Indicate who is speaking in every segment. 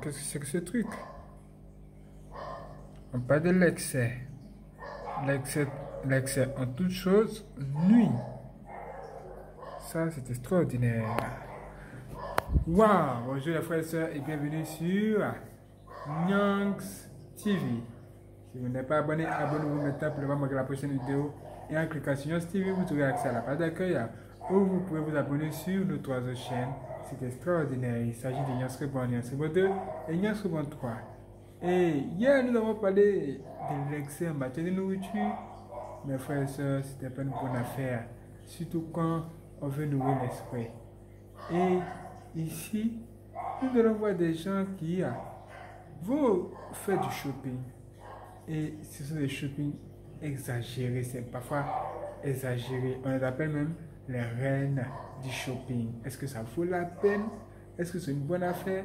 Speaker 1: qu'est-ce que c'est que ce truc? On parle de l'excès. L'excès en toute chose nuit. Ça, c'est extraordinaire. Waouh! Bonjour les frères et sœurs et bienvenue sur Nyanx TV. Si vous n'êtes pas abonné, abonnez-vous maintenant pour voir la prochaine vidéo. Et en cliquant sur Nyanx TV, vous aurez accès à la page d'accueil où vous pouvez vous abonner sur nos 3 autres chaînes. C'est extraordinaire. Il s'agit de Nyanx Rebond, Nyanx Rebond 2 et Nyanx Rebond 3. Et hier, nous avons parlé de l'excès en matière de nourriture. Mes frères et sœurs, c'était pas une bonne affaire. Surtout quand on veut nourrir l'esprit. Et ici, nous allons voir des gens qui vont faire du shopping. Et ce sont des shopping exagérés. C'est parfois exagéré. On les appelle même les reines du shopping. Est-ce que ça vaut la peine? Est-ce que c'est une bonne affaire?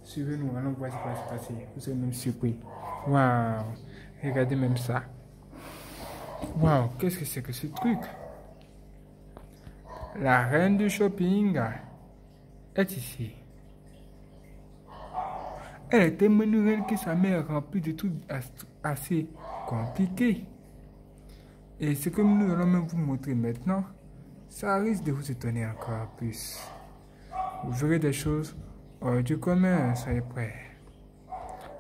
Speaker 1: Suivez-nous, allons voir ce qui va se passer. Vous serez même surpris. Waouh! Regardez même ça. Waouh! Qu'est-ce que c'est que ce truc? La reine du shopping est ici. Elle est tellement reine que sa mère remplie de trucs assez compliqués. Et ce que nous allons même vous montrer maintenant, ça risque de vous étonner encore plus. Vous verrez des choses hors du commun, soyez prêts.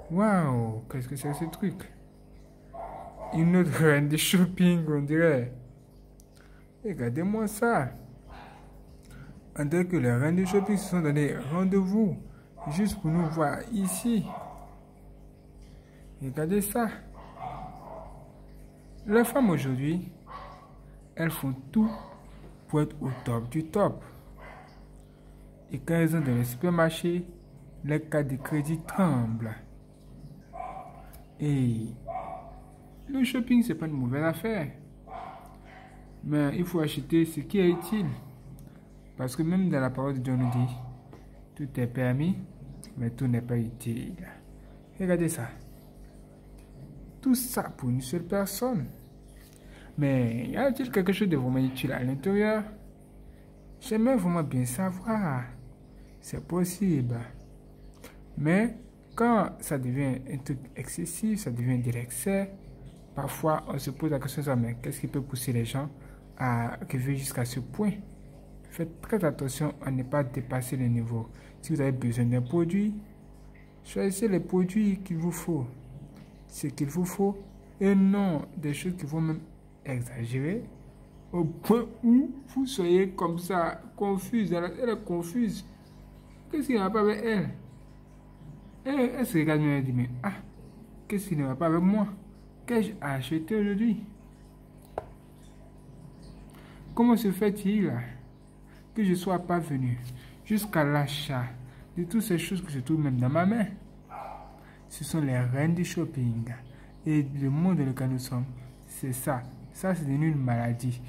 Speaker 1: Waouh, qu'est-ce que c'est que ce truc? Une autre reine de shopping, on dirait. Regardez-moi ça. On dirait que les reines de shopping se sont donné rendez-vous juste pour nous voir ici. Regardez ça. Les femmes aujourd'hui, elles font tout pour être au top du top. Et quand elles ont dans le supermarché, les cartes de crédit tremblent. Et le shopping, c'est pas une mauvaise affaire. Mais il faut acheter ce qui est utile. Parce que même dans la parole de Dieu, on nous dit, tout est permis, mais tout n'est pas utile. Regardez ça. Tout ça pour une seule personne. Mais y a-t-il quelque chose de vraiment utile à l'intérieur? J'aimerais vraiment bien savoir. C'est possible. Mais quand ça devient un truc excessif, ça devient de l'excès, parfois on se pose la question, mais qu'est-ce qui peut pousser les gens à arriver jusqu'à ce point? Faites très attention à ne pas dépasser le niveau. Si vous avez besoin d'un produit, choisissez les produits qu'il vous faut. Ce qu'il vous faut, et non des choses qui vont même exagérer au point où vous soyez comme ça, confuse. Elle est confuse. Qu'est-ce qui ne va pas avec elle? Elle se regarde et elle dit, mais qu'est-ce qui ne va pas avec moi? Qu'ai-je acheté aujourd'hui? Comment se fait-il que je ne sois pas venu jusqu'à l'achat de toutes ces choses que je trouve même dans ma main? Ce sont les reines du shopping. Et le monde dans lequel nous sommes, c'est ça. Ça, c'est devenu une maladie.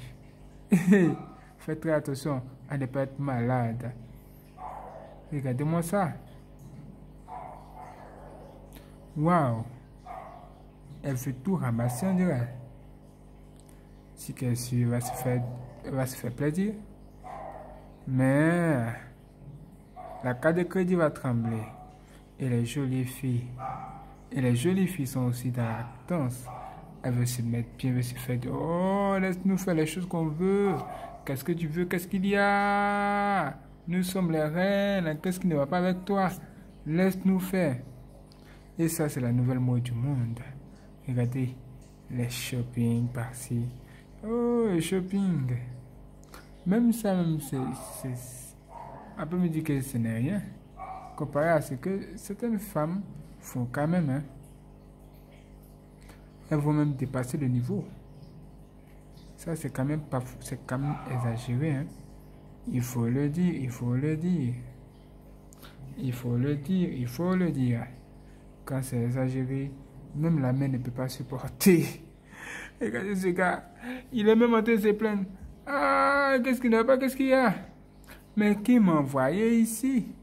Speaker 1: Faites très attention à ne pas être malade. Regardez-moi ça. Waouh. Elle veut tout ramasser, on dirait. Si quelqu'un va se faire plaisir. Mais la carte de crédit va trembler. Et les jolies filles. Et les jolies filles sont aussi dans la danse. Elles veulent se mettre bien, elles veulent se faire. Oh, laisse-nous faire les choses qu'on veut. Qu'est-ce que tu veux? Qu'est-ce qu'il y a? Nous sommes les reines. Qu'est-ce qui ne va pas avec toi? Laisse-nous faire. Et ça, c'est la nouvelle mode du monde. Regardez les shopping par-ci. Oh, le shopping. Même ça, on peut me dire que ce n'est rien. Comparé à ce que certaines femmes font quand même. Hein. Elles vont même dépasser le niveau. Ça, c'est quand même pas, c'est quand même exagéré. Hein. Il faut le dire, il faut le dire. Il faut le dire, il faut le dire. Quand c'est exagéré, même la mère ne peut pas supporter. Regardez ce gars, il est même en train de se plaindre. Ah, qu'est-ce qu'il n'y a pas, qu'est-ce qu'il y a? Mais qui m'a envoyé ici?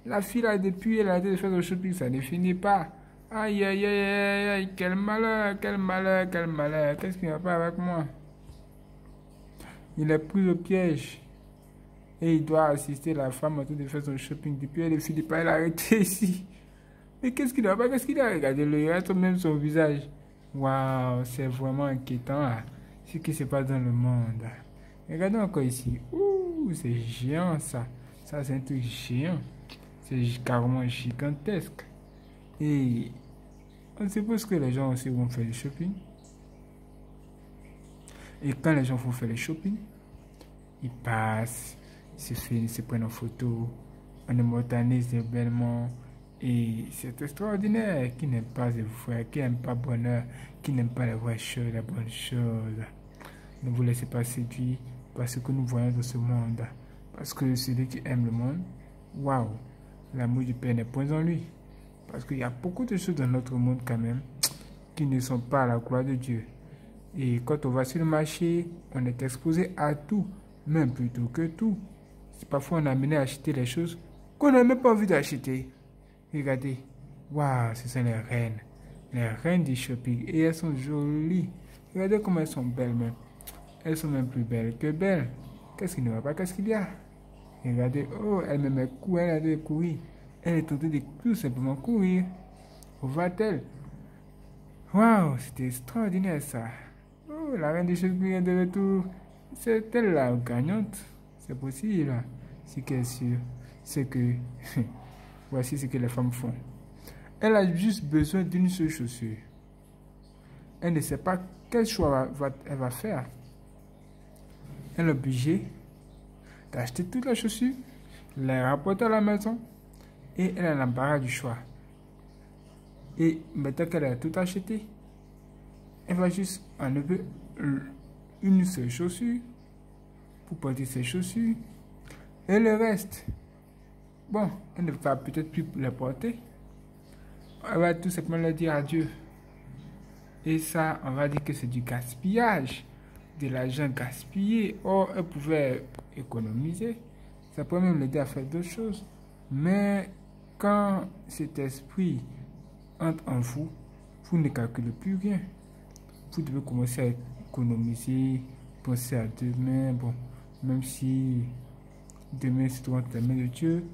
Speaker 1: La fille là, depuis elle a été faire le shopping, ça ne finit pas. Aïe, aïe, aïe, aïe, aïe, quel malheur, quel malheur, quel malheur. Qu'est-ce qui ne va pas avec moi? Il est pris au piège. Et il doit assister la femme en train de faire son shopping. Depuis elle ne finit pas, elle a arrêté ici. Mais qu'est-ce qu'il a pas? Qu'est-ce qu'il a? Regardez le reste, même son visage. Waouh, c'est vraiment inquiétant là. Ce qui se passe dans le monde. Regardez encore ici. Ouh, c'est géant ça. Ça, c'est un truc géant. C'est carrément gigantesque. Et on suppose que les gens aussi vont faire du shopping. Et quand les gens vont faire le shopping, ils passent, ils se prennent en photo, on immortalise bellement. Et c'est extraordinaire. Qui n'aime pas le vrai, qui n'aime pas le bonheur, qui n'aime pas les vraies choses, les bonnes choses. Ne vous laissez pas séduire par ce que nous voyons dans ce monde. Parce que celui qui aime le monde, waouh, l'amour du Père n'est point en lui. Parce qu'il y a beaucoup de choses dans notre monde quand même qui ne sont pas à la gloire de Dieu. Et quand on va sur le marché, on est exposé à tout, même plutôt que tout. Parfois on est amené à acheter les choses qu'on n'a même pas envie d'acheter. Regardez, waouh, ce sont les reines du shopping. Et elles sont jolies. Regardez comment elles sont belles même. Elles sont même plus belles que belles. Qu'est-ce qui ne va pas? Qu'est-ce qu'il y a? Regardez, oh, elle a de courir. Elle est tentée de tout simplement courir. Où va-t-elle? Waouh, c'était extraordinaire ça. Oh, la reine des shopping est de retour. C'est elle la gagnante. C'est possible. Ce qui est sûr, c'est que voici ce que les femmes font. Elle a juste besoin d'une seule chaussure. Elle ne sait pas quel choix elle va faire. Elle est obligée d'acheter toute la chaussure, les rapporter à la maison et elle a l'embarras du choix. Et maintenant qu'elle a tout acheté, elle va juste enlever une seule chaussure pour porter ses chaussures et le reste. Bon, elle ne va peut-être plus les porter. Elle va tout simplement leur dire adieu. Et ça, on va dire que c'est du gaspillage, de l'argent gaspillé. Or, elle pouvait économiser. Ça pourrait même l'aider à faire d'autres choses. Mais quand cet esprit entre en vous, vous ne calculez plus rien. Vous devez commencer à économiser, penser à demain. Bon, même si demain c'est entre les mains de Dieu,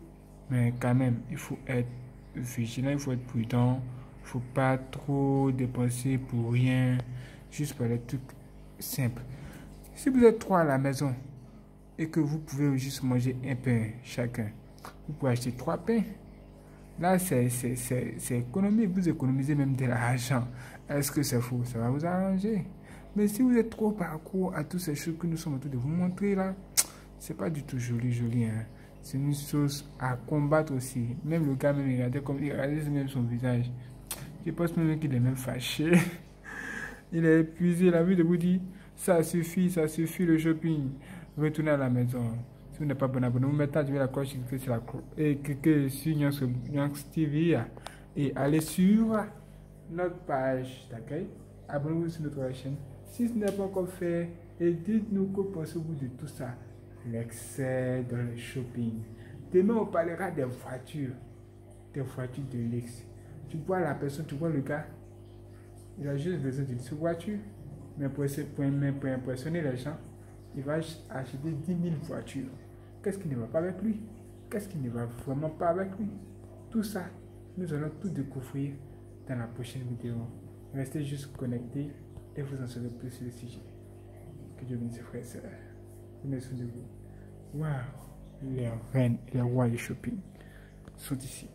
Speaker 1: mais quand même, il faut être vigilant, il faut être prudent. Il ne faut pas trop dépenser pour rien, juste pour les trucs simples. Si vous êtes trois à la maison et que vous pouvez juste manger un pain chacun, vous pouvez acheter 3 pains. Là, c'est économique. Vous économisez même de l'argent. Est-ce que c'est faux? Ça va vous arranger. Mais si vous êtes trop parcours à toutes ces choses que nous sommes en train de vous montrer là, c'est pas du tout joli, hein. C'est une chose à combattre aussi. Même le gars, même il regardait même son visage. Je pense même qu'il est même fâché. Il est épuisé. Il a envie de vous dire, ça suffit le shopping. Retournez à la maison. Si vous n'êtes pas bon abonné, vous mettez à la cloche, cliquez sur la cloche et cliquez sur Nyanx TV et allez sur notre page d'accueil. Abonnez-vous sur notre chaîne si ce n'est pas encore fait et dites-nous que pensez-vous de tout ça. L'excès dans le shopping. Demain, on parlera des voitures de luxe. Tu vois la personne, tu vois le gars, il a juste besoin d'une seule voiture, mais pour impressionner les gens, il va acheter 10 000 voitures. Qu'est-ce qui ne va pas avec lui? Qu'est-ce qui ne va vraiment pas avec lui? Tout ça, nous allons tout découvrir dans la prochaine vidéo. Restez juste connectés et vous en saurez plus sur le sujet. Que Dieu bénisse, frères et sœurs. Prenez soin de vous. Waouh! Les reines et les rois du shopping sont ici.